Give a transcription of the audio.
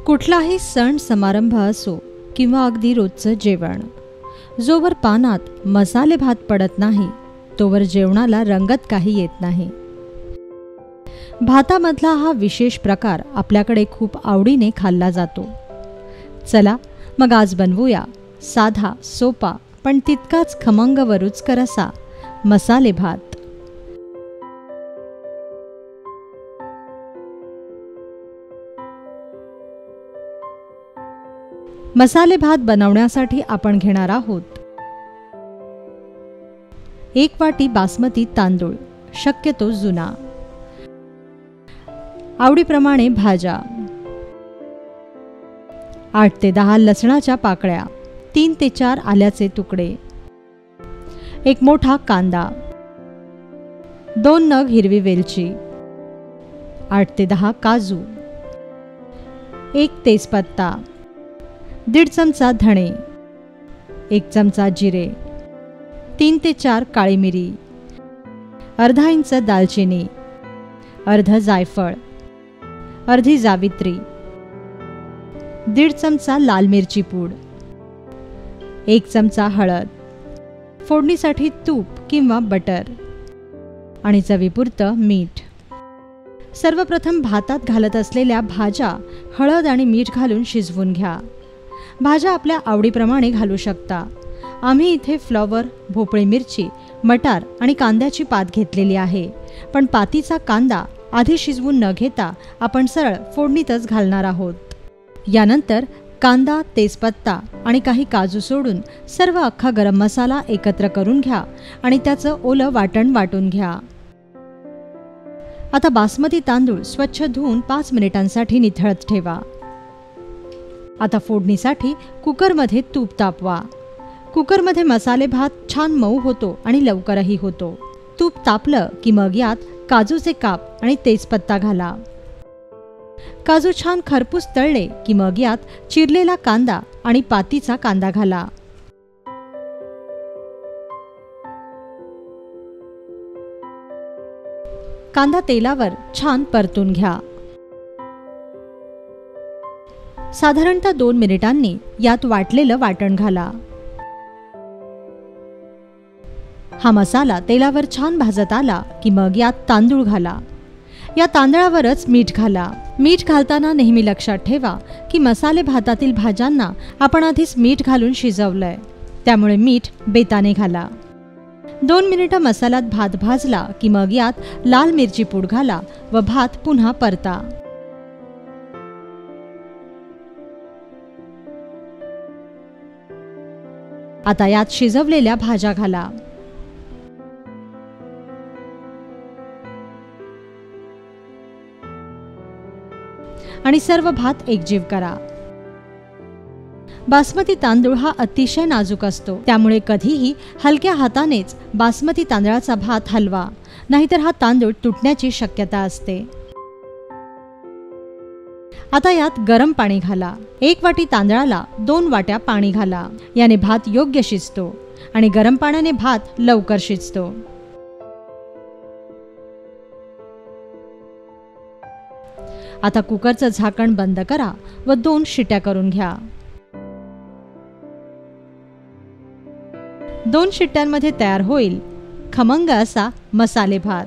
कुठलाही सण समारंभ असो किंवा अगदी रोजचं जेवण, जोवर पानात मसाले भात पडत नाही तोवर जेवणाला रंगत काही येत नाही. भातामधला हा विशेष प्रकार आपल्याकडे खूप आवडीने खाल्ला जातो. चला मग आज बनवूया साधा, सोपा पण तितकाच खमंग व रुचकर असा मसाले भात. मसाले भात बनवण्यासाठी आपण घेणार आहोत 1 वाटी बासमती तांदूळ, शक्यतो जुना. आवडीप्रमाणे भाज्या, 8 ते 10 लसणाच्या पाकळ्या, 3 ते 4 आल्याचे तुकडे, 1 मोठा कांदा, 2 नग हिरवी वेलची, 8 ते 10 काजू, 1 तेजपत्ता, 1.5 चमचा धणे, 1 चमचा जिरे, 3 ते 4 काळी मिरी, अर्धा इंच दालचिनी, अर्ध जायफळ, अर्धी जावित्री, 1.5 चमचा लाल मिरची पूड, 1 चमचा हळद, फोडणीसाठी तूप किंवा बटर आणि चवीपुरतं मीठ. सर्वप्रथम भातात घालत असलेल्या भाज्या हळद आणि मीठ घालून शिजवून घ्या. भाज्या आपल्या आवडीप्रमाणे घालू शकता. आम्ही इथे फ्लॉवर, भोपळी मिरची, मटार आणि कांद्याची पात घेतलेली आहे, पण पातीचा कांदा आधी शिजवून न घेता आपण सरळ फोडणीतच घालणार आहोत. यानंतर कांदा, तेजपत्ता आणि काही काजू सोडून सर्व अख्खा गरम मसाला एकत्र करून घ्या आणि त्याचं ओलं वाटण वाटून घ्या. आता बासमती तांदूळ स्वच्छ धुवून 5 मिनिटांसाठी निथळत ठेवा. आता फोडणीसाठी कुकरमध्ये तूप तापवा. कुकरमध्ये मसाले भात छान मऊ होतो आणि लवकरही होतो. तूप तापलं की मग यात काजूचे काप आणि तेजपत्ता घाला. काजू छान खरपूस तळले की मग यात चिरलेला कांदा आणि पातीचा कांदा घाला. कांदा तेलावर छान परतून घ्या. साधारणतः 2 मिनिटांनी यात वाटलेलं वाटण घाला. हा मसाला तेलावर छान भाजत आला की मग यात तांदूळ घाला. या तांदळावरच मीठ घाला. मीठ घालताना नेहमी लक्षात ठेवा की मसाले भातातील भाज्यांना आपण आधीच मीठ घालून शिजवलंय, त्यामुळे मीठ बेताने घाला. 2 मिनिटं मसाल्यात भात भाजला की मग यात लाल मिरची पूड घाला व भात पुन्हा परता. आता यात शिजवलेल्या भाज्या घाला. आणि सर्व भात एकजीव करा. बासमती तांदूळ हा अतिशय नाजूक असतो, त्यामुळे कधीही हलक्या हातानेच बासमती तांदळाचा भात हलवा, नाहीतर हा तांदूळ तुटण्याची शक्यता असते. आता यात गरम पाणी घाला. 1 वाटी तांदळाला 2 वाट्या पाणी घाला. याने भात योग्य शिजतो आणि गरम पाण्याने भात लवकर शिजतो. आता कुकरचं झाकण बंद करा व 2 शिट्या करून घ्या. 2 शिट्ट्यांमध्ये तयार होईल खमंग असा मसाले भात.